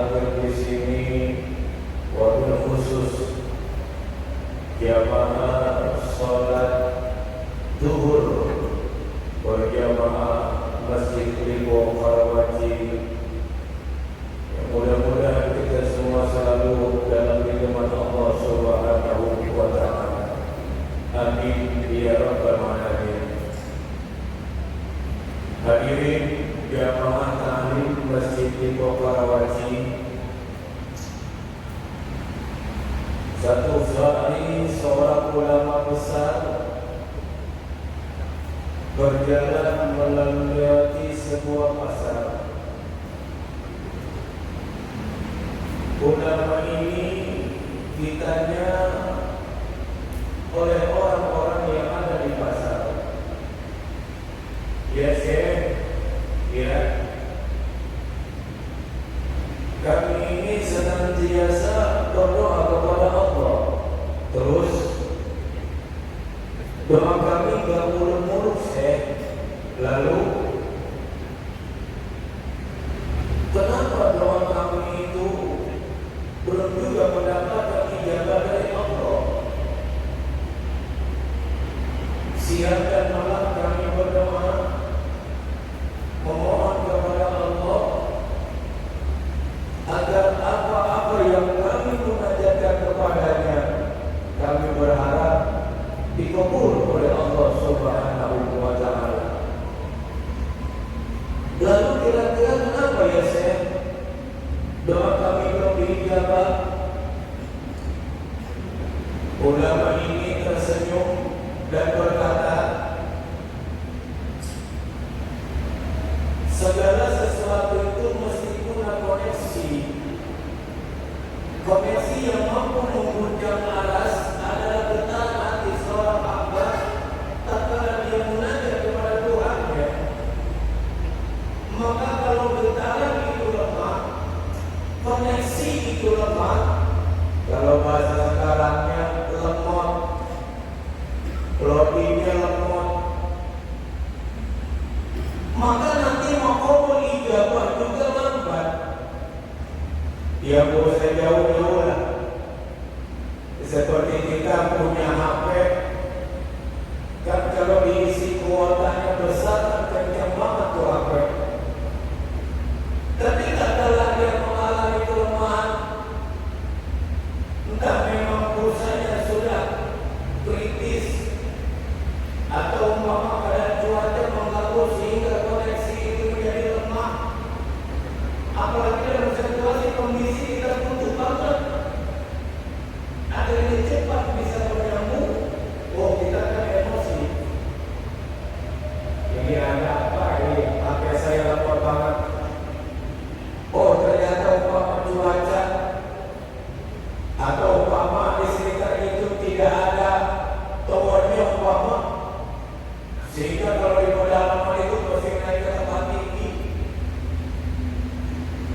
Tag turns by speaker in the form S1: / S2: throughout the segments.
S1: hadir di sini, wabil khusus jamaah sholat zuhur berjamaah Masjid Lipo Karawaci. Mudah-mudahan kita semua selalu dalam lindungan Allah Subhanahu wa Ta'ala. Amin ya rabbal alamin. Hadirin jamaah taklim Masjid Lipo Karawaci, satu hari seorang ulama besar berjalan melewati sebuah pasar. Ulama ini ditanya oleh orang-orang yang ada di pasar. Ya Syekh, ya, kami ini senantiasa berdoa kepada Allah. Terus doa kami gak muluk-muluk Syekh. Lalu kenapa doa kami itu belum juga mendapatkan ijabah dari Allah? Siang dan malam kami berdoa, memohon kepada Allah agar apa-apa yang kami munajatkan kepadanya, kami berharap dikabul oleh Allah Subhanahu wa Ta'ala. Lalu kira-kira kenapa ya Syekh doa kami belum diijabah? Ulama ini tersenyum dan berkata, segala sesuatu itu mesti punya koneksi. Koneksi yang mampu mengguncang aras adalah getar hati seorang hamba tatkala dia munajat kepada Tuhannya. Maka kalau getaran itu lemah, koneksi itu lemah, kalau bahasa sekarangnya lemot, loadingnya lemot, maka nanti mau ijabah juga lambat. Ya boleh usah jauh-jauh lah. Seperti kita punya HP, kan kalau diisi kuotanya besar kan kencang banget tuh HP. Tapi katalah dia mengalami kelemahan, entah memang pulsanya sudah kritis atau umpama keadaan cuaca mengganggu sehingga koneksi itu menjadi lemah. Apalagi dalam situasi kondisi kita butuh banget agar ini cepat bisa menyambung. Oh, kita kan emosi. Ini ada apa ini? HP saya lemot banget. Oh, ternyata umpama cuaca atau umpama di sekitar itu tidak ada towernya umpama, sehingga kalau di pedalaman itu mesti naik ke tempat tinggi.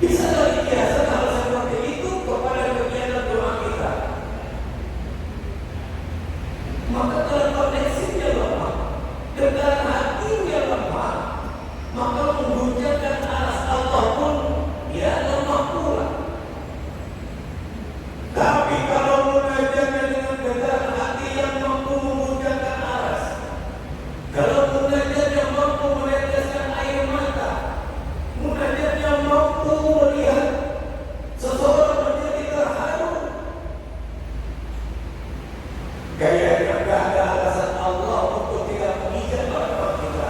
S1: Bisa lagi biasa hal seperti itu kepada kegiatan doa kita. Maka kalau koneksinya lemah, dengan hatinya lemah, maka mengguncangkan aras Allah pun ya lemah pula. Tapi kalau munajatnya dengan getaran hati yang mampu mengguncangkan aras, kalau munajatnya mampu meneteskan air mata, munajatnya mampu melihat seseorang menjadi terharu, kayaknya tidak ada alasan Allah untuk tidak mengijabah doa kita.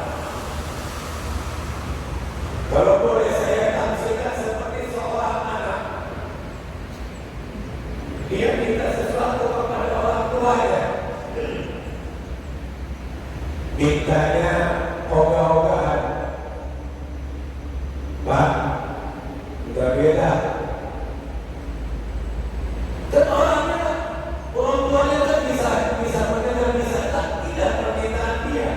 S1: Kalau boleh saya tamsilkan seperti seorang anak, dia minta sesuatu kepada orang tuanya, mintanya ogah-ogahan. Pak, udah beda. Dan orang tuanya kan bisa mendengar, bisa tidak permintaan dia.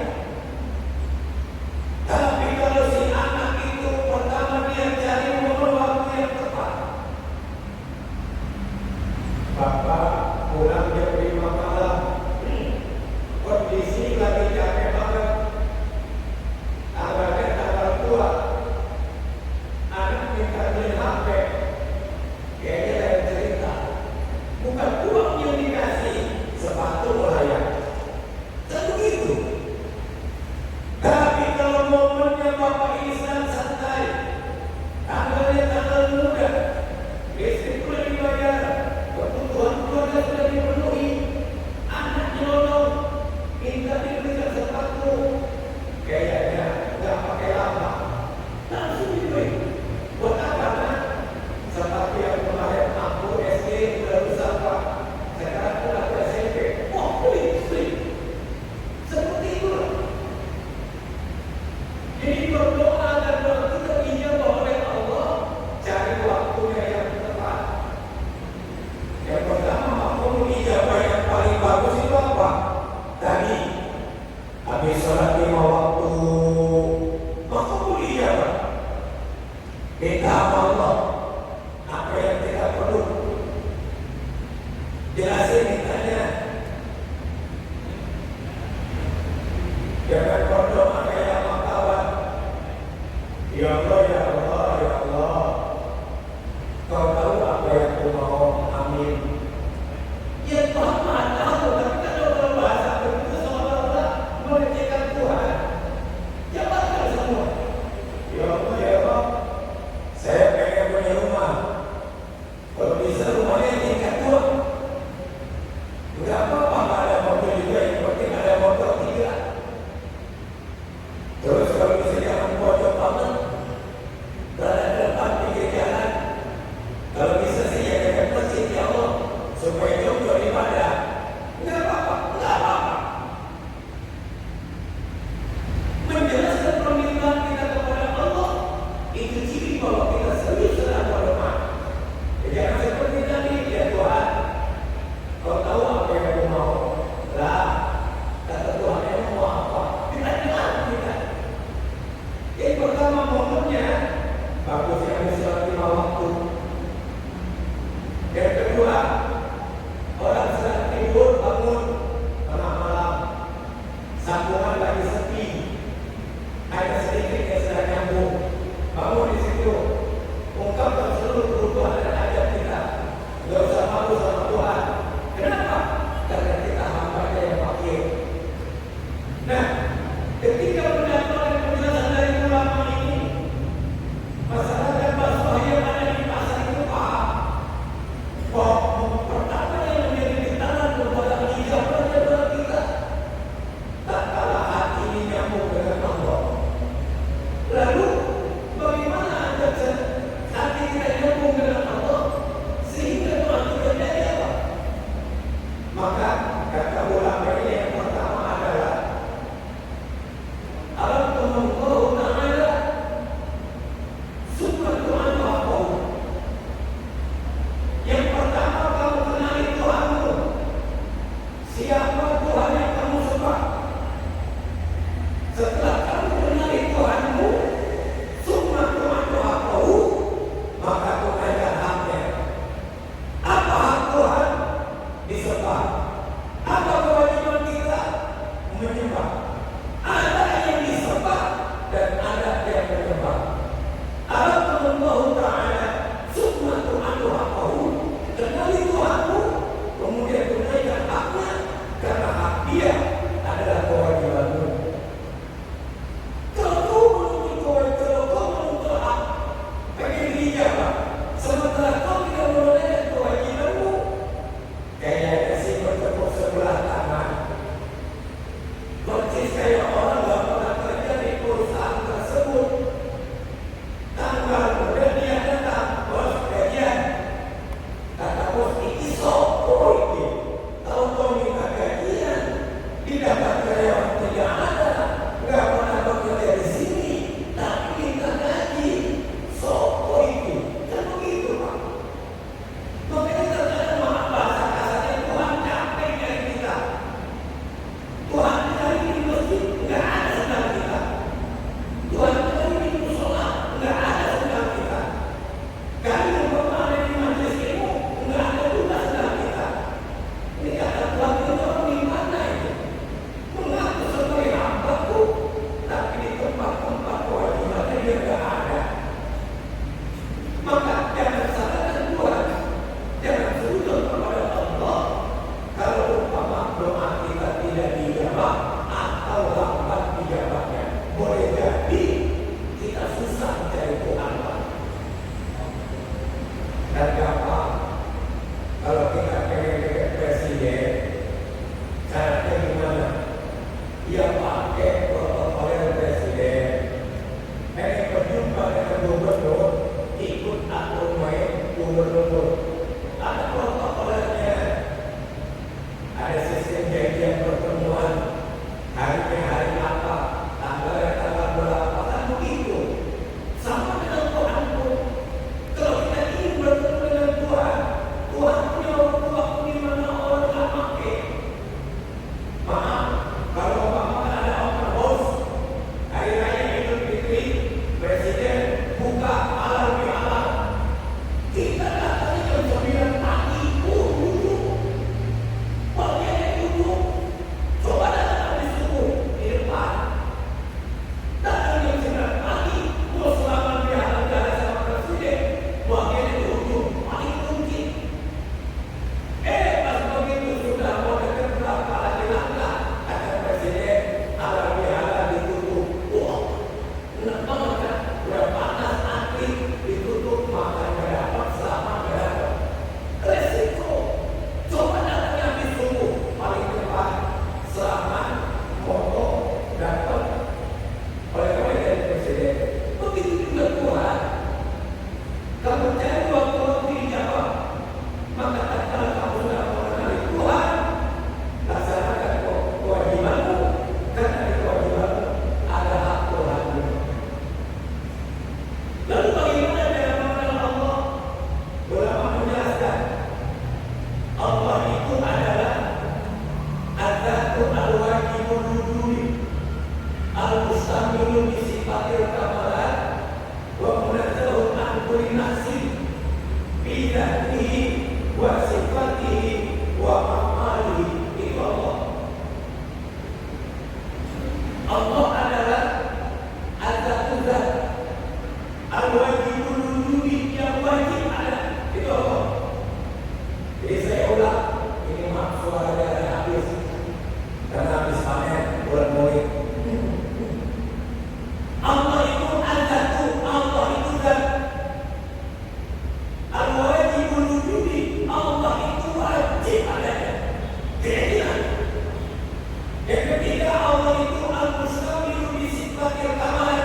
S1: Tapi kalau si anak itu pertama dia cari momen waktu yang tepat. Bapak pulang jam 5 malam, kondisi lagi capek banget, tanggalnya tanggal tua, anak minta beli HP, Minta sama Allah apa yang kita perlu. Jelasin mintanya. Jangan berdoa kayak makawan. Ya Allah, ya Allah, ya Allah. Kau tahu apa yang aku mau. Amin. Ya Tuhan tahu, tapi kalau berbahasa begitu seolah-olah melecehkan Tuhan. Ya bakal semua. Ya Allah, ya Allah. Saya pengen punya rumah. Kalau bisa rumahnya tingkat 2. Enggak apa-apa, nggak ada motor juga, yang penting ada motor 3. Terus kalau bisa jangan pojok banget, berada depan pinggir jalan. Kalau bisa sih ya dekat masjid, ya Allah, supaya jauh daripada. Enggak apa-apa, enggak apa-apa. Menjelaskan permintaan kita kepada Allah itu ciri bahwa kita serius dalam berdoa. Jangan seperti tadi, ya Tuhan, kau tahu apa yang aku mau. Lah, kata Tuhan yang mau apa? Kita. Yang pertama momennya bagus yang sholat 5 waktu. Yang kedua, orang sedang tidur bangun tengah malam, sambungan lagi sepi, ada sedikit yang sedang nyambung, bangun di situ, ungkapkan seluruh kebutuhan dan hajat kita. Gak usah malu sama Tuhan. Kenapa? Karena kita hambanya yang fakir. Nah, ketika mendapatkan penjelasan dari ulama ini, masyarakat Basrah yang ada di pasar itu paham bahwa pertama yang menjadi getaran kepada ijabah adalah kita. Tak kalah hati ini nyambung dengan Allah. Lalu bagaimana agar hati kita nyambung dengan Allah sehingga Tuhan juga jadi apa? Maka kata ulama ini yang pertama adalah Allah Ta'ala suka Tuhan apa? Yang pertama kamu kenali Tuhanmu. Siapa Tuhan yang kamu suka? Setelah kamu kenali Tuhanmu, suka Tuhan apa? Maka tunaikan haknya. Apa hak Tuhan? Disembah. Apa kewajiban kita? Menyembah. Ada yang disembah dan ada yang menyembah. Allah Ta'ala summa Tuhan hakku. Kenali Tuhanmu, kemudian tunaikan haknya, karena hak dia adalah kewajibanmu. Kalau kau menuntut hak, pengen dijawab, sementara kau tidak menunaikan kewajibanmu, kayaknya sih bertemu sebelah tangan. Persis kayak orang gak pernah kerja di perusahaan tersebut. Tanggal kemudian dia datang, bos gajian. Kata bos, ini sopo ini. Tahu-tahu minta gajian. Didapat karyawan tidak ada. Gak pernah bekerja di sini, tapi minta gaji. Sopo ini. Kan begitu, Pak. Makanya terkadang maaf bahasa kasarnya Tuhan capek dari kita. Tuhan hari ini masjid, nggak ada sedang kita. Tuhan hari ini musola, nggak ada sedang kita. Kami ada di majelis ilmu, nggak ada juga sedang kita. Ini kata Tuhan itu orang di mana itu? Mengaku sebagai hambaku, tapi di tempat-tempat kewajibannya dia nggak ada. Maka jangan salahkan Tuhan, jangan sujud kepada Allah. Kalau umpama doa kita tidak dijawab atau lambat dijawabnya, boleh jadi kita susah mencari Tuhan. Dan gampang kalau kita pengen dekat presiden, caranya gimana? Ya pakai protokol presiden. Pengen berjumpa dengan gubernur, ikut aku bidatihi wa sifatihi wa amalihi. Itu Allah. Allah adalah Al-Zat, Al-Wajibul Wujudi, yang wajib ada. Itu Allah. Jadi saya ulang, ini maaf suaranya ada habis karena habis panen bulan Maulid. Allah itu Al-Zat, Allah itu Zat. Al-Wajibul Wujudi, Allah itu wajib adanya. Keyakinan. Yang ketiga, Allah itu Al-Mustamilu bi sifatil kamal.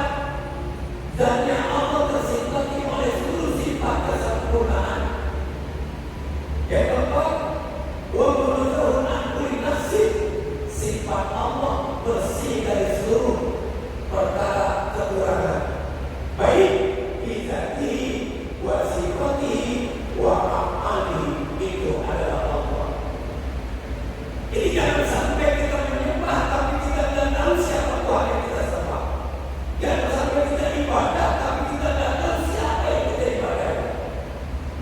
S1: Zatnya Allah tersifati oleh seluruh sifat kesempurnaan. Yang keempat, wa munazzahun an kulli nafsin. Sifat Allah bersih dari seluruh perkara kekurangan. Baik bizatihi wa sifatihi wa af'alihi, itu adalah Allah. Jadi jangan sampai kita menyembah tapi kita tidak tahu siapa Tuhan yang kita sembah. Jangan sampai kita ibadah tapi kita tidak tahu siapa yang kita ibadahi.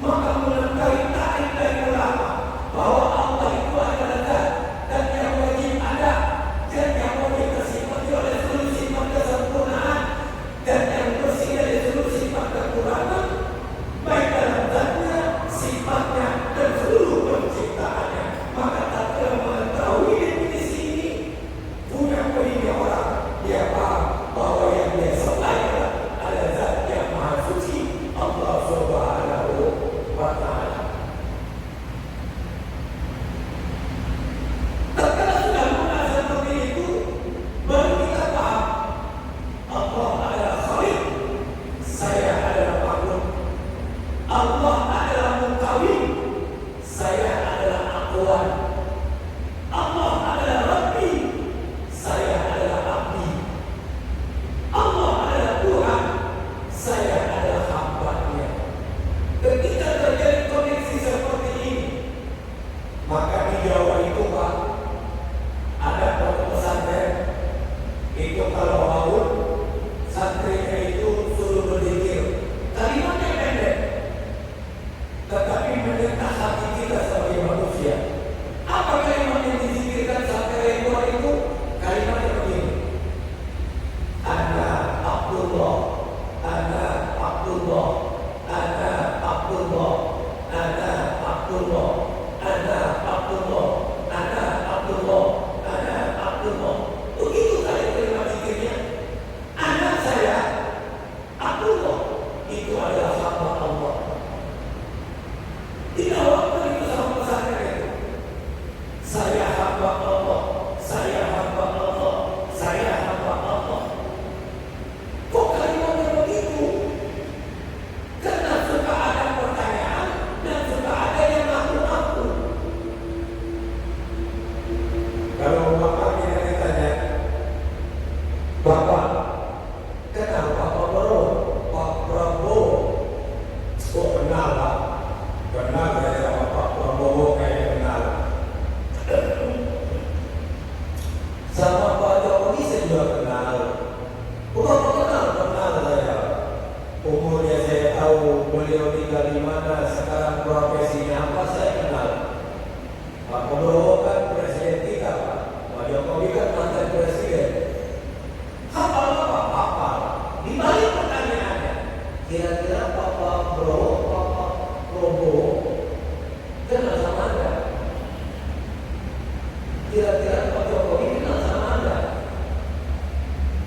S1: Maka melengkapi ta'rif dari ulama bahwa Allah itu adalah Zat dan yang wajib ada, dan yang wajib tersifati oleh seluruh sifat kesempurnaan, dan yang bersih dari seluruh sifat kekurangan, baik dalam zatnya, sifatnya, dan seluruh penciptaannya. Maka tak kira mengetahui definisi ini, punya pendidik orang, dia paham bahwa yang dia sembah adalah Zat yang Maha Suci, Allah Subhanahu wa Ta'ala. Tatkala sudah mengenal seperti itu, baru kita paham Allah adalah Khaliq, saya adalah makhluk. Allah adalah Mukawwim, saya adalah Aqwan. Allah adalah Rabbi, saya adalah Abdi. Allah adalah Tuhan, saya adalah hamba-Nya. Ketika terjadi koneksi seperti ini, maka di Jawa itu Pak, ada pondok pesantren itu kalau haul, santrinya itu suruh berzikir. Kalimatnya pendek, tetapi mendekat hati kita sebagai manusia. Apa kalimat yang dizikirkan sampai ribuan itu? Kalimatnya begini: Ana Abdullah, Ana Abdullah, Ana Abdullah, Ana Abdullah, Ana Abdullah, Ana Abdullah, Ana Abdullah. Begitu kalimat zikirnya. Anak saya Abdullah, itu adalah hamba Allah. Tidak waktu itu sama pesantren itu. Saya hamba Allah, saya hamba Allah, saya hamba Allah. Kok kalimatnya begitu? Karena suka ada pertanyaan dan suka ada yang ngaku-ngaku. Kalau bapaknya ditanya, Bapak, kenapa Pak Prabowo? Oh, kenal Pak. Kenal saya sama Pak Prabowo, kayaknya kenal. Sama Pak Jokowi saya juga kenal. Bukan kenal saya. Umurnya saya tahu, beliau tinggal di mana, sekarang profesinya apa saya kenal. Pak Prabowo kan presiden kita Pak. Pak Jokowi kan mantan presiden. Hafal apa? Di balik pertanyaannya, kira-kira Pak Prabowo kenal sama Anda? Kira-kira Pak Jokowi kenal sama Anda?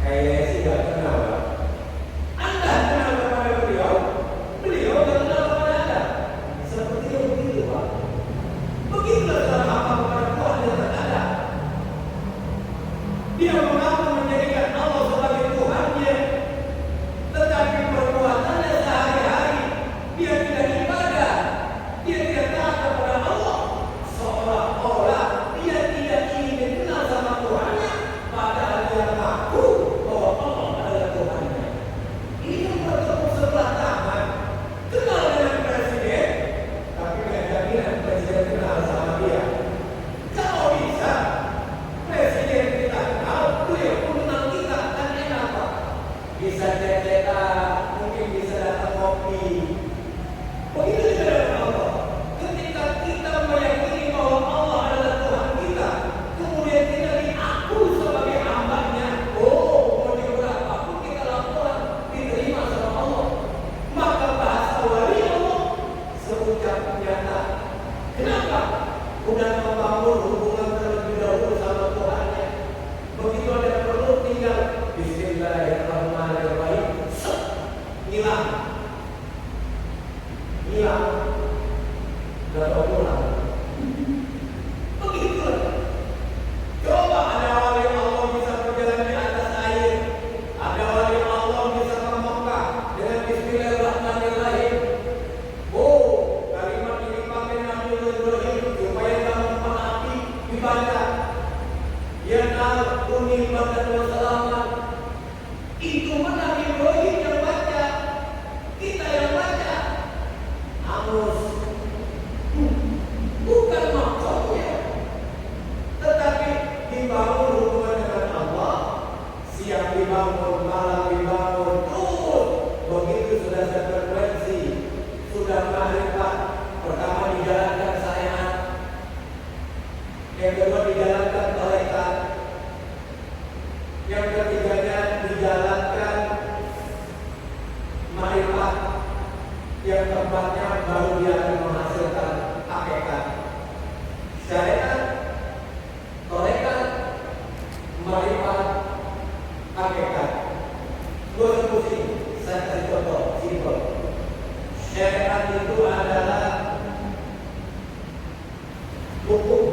S1: Kayaknya sih gak kenal Pak. Anda kenal kepada beliau, beliau gak kenal kepada Anda. Seperti itu begitu Pak. Begitulah cara apa kepada Tuhan yang ada. Dia mengaku menjadikan Allah sebagai Tuhannya, tetapi perbuatannya sehari-hari dia tidak ibadah, dia tidak taat kepada Allah, seolah-olah dia tidak ingin udah membangun hubungan terlebih dahulu sama Tuhannya. Begitu ada perlu tinggal Bismillahirrahmanirrahim, hilang, gak tau pulang. Begitu. Coba ada wali Allah bisa berjalan di atas air, ada wali Allah bisa ke Mekah dengan Bismillahirrahmanirrahim. Oh, kalimat ini pakai Nabi Ibrahim supaya kamu api dibaca. Ya nar kuni badan wa salaman. Itu mana Nabi Ibrahim yang baca, kita yang baca. Angus bukan maksudnya, tetapi dibangun hubungan dengan Allah. Siang dibangun, malam dibangun, terus begitu sudah sefrekuensi, sudah ma'rifat. Pertama dijalankan syariat, yang kedua dijalankan tarekat, yang ketiganya dijalankan ma'rifat, yang keempatnya baru dia akan menghasilkan hakikat. Syariat, tarekat, ma'rifat, hakikat. Dua sepusi, saya kasih contoh simpel. Syariat itu adalah hukum